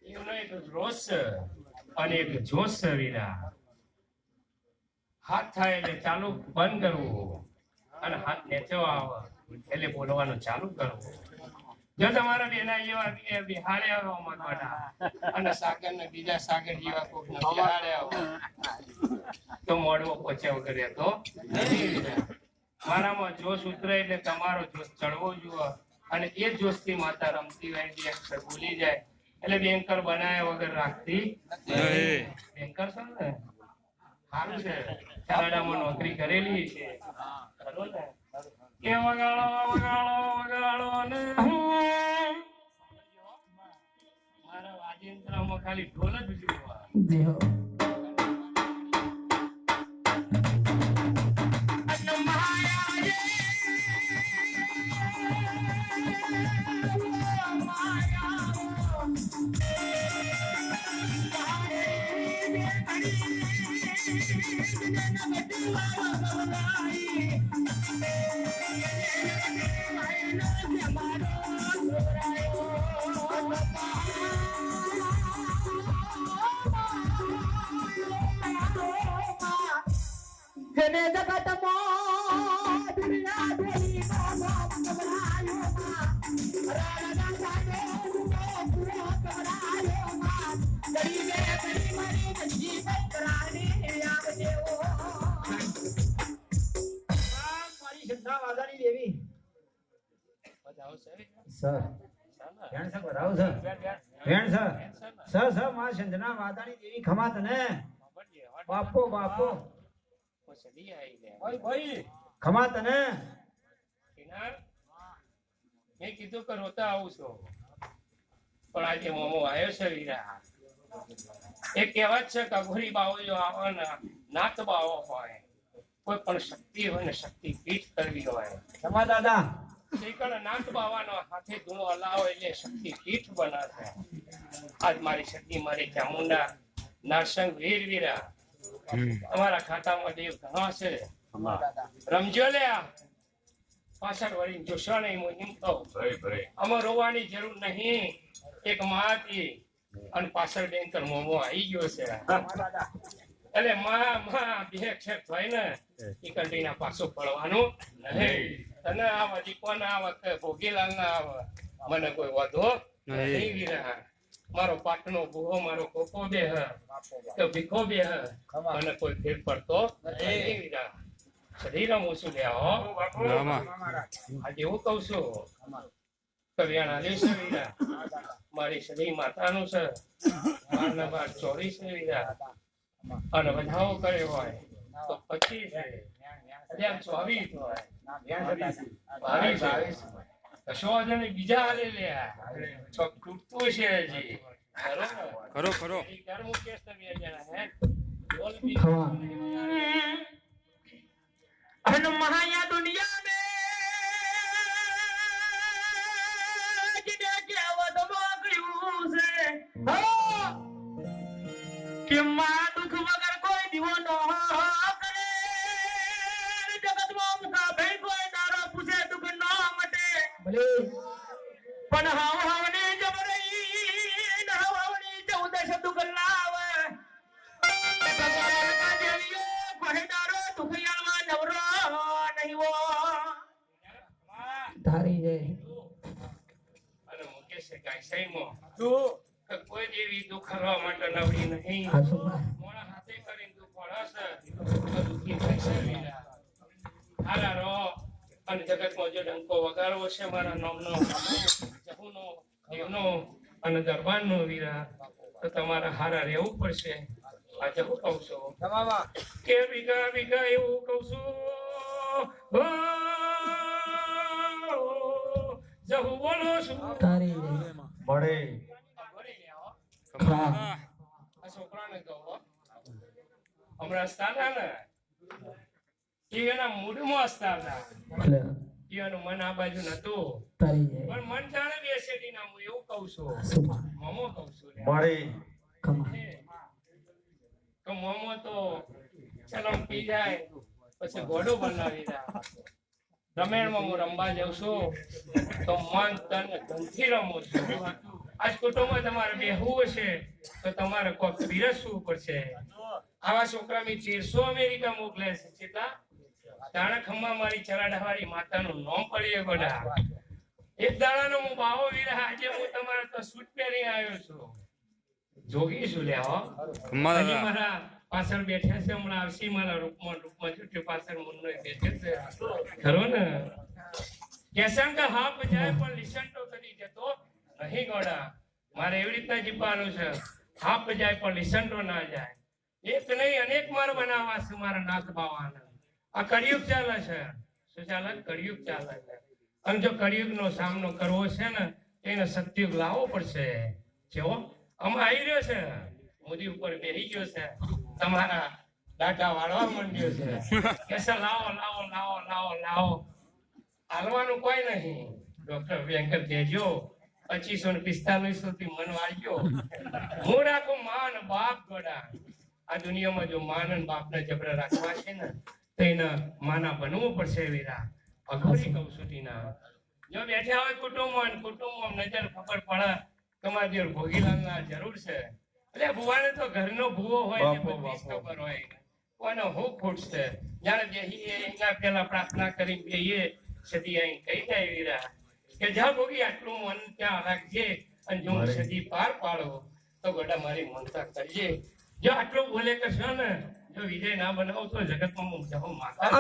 એનો એક રોષ અને એક જોશ વીરા. હાથ થાય એટલે ચાલુ બંધ કરવું અને હાથ નેચો આવે એટલે બોલવાનું ચાલુ કરવું. જો તમારા બેના જેવા બિહારે આવો મતવાડા અને સાગર ને બીજા સાગર જેવા કોક ને બિહારે આવો તો મોડવો પહોંચે વગર તો મારામાં જોશ ઉતરે એટલે તમારો જોશ ચડવો જોઈએ અને એ જોશથી માતા રમતી હોય બે અક્ષર ભૂલી જાય એટલે બેંકર બનાવ્યા વગર રાખતી બેંકર છે ને સારું છે કેનેડામાં નોકરી કરેલી છે ખરું ને કે વગાડો વગાડો વગાડો ને મારા વાજિંત્રમાં ખાલી ઢોલ જ જોવા જેને જગતમાં દુનિયા જોઈ બાબા કબરાયો માં રાણા સાગો પૂરો કબરાયો માં ગરીબે ગરી મારી જીવન કરાને આવજે ઓ મારી શ્રદ્ધા વાદાની દેવી બતાવો સર વેણ સર બતાવો સર વેણ સર માં સંજના વાદાની દેવી ખમા તને બાપો બાપો ખમા તને મેં કીધું કે રોતા આવું છું પણ આજે મોમો આવ્યો છે વીરા. એ કહેવત છે કે અઘોરી બાવો જો આવે ને નાત બાવો હોય કોઈ પણ શક્તિ હોય ને શક્તિ પીઠ કરવી હોય ખમા દાદા શ્રીકૃષ્ણ નાથ બાવાનો હાથે ધૂણો હલાવો એટલે શક્તિ પીઠ બને છે. આજ મારી શક્તિ મારી ચામુંડા નારસંગ વીર વીરા તમારા ખાતામાં દેવ ઘણો છે રમજો લે પાછળ વળી જોશો નહીં હું એમ કહું અમે રોવાની જરૂર નહીં. એક માં હતી અને પાછળ બેંકર મોમો આવી ગયો છે એટલે માં બે અક્ષર થાય ને એ કંટીના પાછું પડવાનું નહીં. તને આ હજી કોને આ વખતે ભોગીલાલ ના આવે મને કોઈ વધો નહીં વીરા. મારો પાટનો ભૂહો મારો કોકો બે હ તો ભીખો બે હ મને કોઈ ફેર પડતો નહીં વીરા. શરીર હું શું લ્યા આજે એવું કઉ છું કવિયાણા લેશે વીરા. મારી શરીર માતાનું છે બાર બાર 24 છે વીરા અને વધાવો કર્યો હોય તો 25 છે 24 હોય 22 કશો વાંધો નહીં બીજા હાલે લ્યા છોક તૂટતું છે હજી ખરો ખરો ઘર મુકેશ તમે જણા હે બોલ બી અન મહાયા દુનિયા મે જીને કેવત મોકલ્યું છે કે માં દુખ વગર કોઈ દીવો નો કરે જગતમાં મુખા ભઈ કોઈ તારો પૂછે દુખ નો મટે ભલે પણ હાવ હાવને જબરઈ ન હાવણી 14 દુખ લાવે સગા દેવીએ પહેડારો દુખ યાળવા નવરો નહીં વો તારી જય અને મુકેશ ગાયસાઈમો તું કોઈ દેવી દુખ હરવા માટે નવરી નહીં. મોણા હાથે કરીને દુખ વળાશે તો દુખી થશે વીરા. હારા રો અને જગતમાં જે ડંકો વગાડવો છે મારા નામનો જહુનો દેવનો અને દરબારનો વીરા તો તમારા હારા રહેવું પડશે. આજે હું કહું છું કે વીઘા વીઘા એવું કહું છું જહુ બોલો છું તારી જય મળે આ છોકરાને કહો હમણાં સ્થાના ને એના મૂડમાં સ્થાના ભલે એનું મન આ બાજુ નતું તારી જય પણ મન જાણે બેસેડી ના હું એવું કહું છું સુમા મોમો કહું છું મળે ખમા તો મોમો તો ચલમ પી જાય પછી ઘોડું બનાવી દે. રમેણમાં હું રમવા જાઉં છું તો મન તન ધનથી રમું છું. આજ કુટુંબમાં તમારે બેહવું હશે તો તમારે કોક પીરસવું પડશે. આવા છોકરા મેં 1300 અમેરિકા મોકલે છે. કેટલા દાણા ખમ્મા મારી ચરાડાવાળી માતાનું નામ પડીએ બધા. એક દાડાનો હું બાવો વીરા, આજે હું તમારા તો સૂટ પહેરી આવ્યો છું. જોગી છું લે હો. હજી મારા પાછળ બેઠા છે, હમણાં આવશે મારા રૂપમાં ચૂંટ્યો પાછળ મુન્નો બેઠે છે. ખરો ને? કેસન કા હા બજાય પણ લિસન તો કરી જતો નહીં ગોડા. મારે એવી રીતના જીવવાનું છે, હા બજાય પણ લિસન તો ના જાય. એક નહીં અનેક માર બનાવવા છે મારા નાથ બાવાના. આ કળિયુગ ચાલે છે. શું ચાલે? કળિયુગ ચાલે છે. અને જો કળિયુગનો સામનો કરવો છે ને એને સત્યુગ લાવવો પડશે. જેવો આમાં આવી રહ્યો છે, મોદી ઉપર બેસી ગયો છે, તમારા ડાટા વાળવા માંડ્યો છે. કેસે લાવો લાવો લાવો લાવો લાવો. હાલવાનું કોઈ નહીં. ડોક્ટર વેંકટ કહેજો 2545 થી મન વાળજો. હું રાખું માન બાપ ગોડા. આ દુનિયામાં જો માન અને બાપને જબરા રાખવા છે ને તો એને માના બનવું પડશે વીરા. અઘોરી કહું છું ટીના. જો બેઠા હોય કુટુંબમાં નજર ખબર પડે તમારા દેવ ભોગીલાલના જરૂર છે. એટલે ભુવાને તો ઘરનો ભૂવો હોય તે બધી ખબર હોય. કોને હું ખોટ છે જાણે બેહીએ એના પેલા પ્રાર્થના કરી બેહીએ સદી અહીં કહી જાય વીરા કે જા ભોગી આટલું મન ત્યાં રાખજે અને જો સદી પાર પાડો તો ગોડા મારી મનતા કરજે. જો આટલું બોલે કરશો ને જો વિજય ના બનાવો તો જગતમાં હું માતા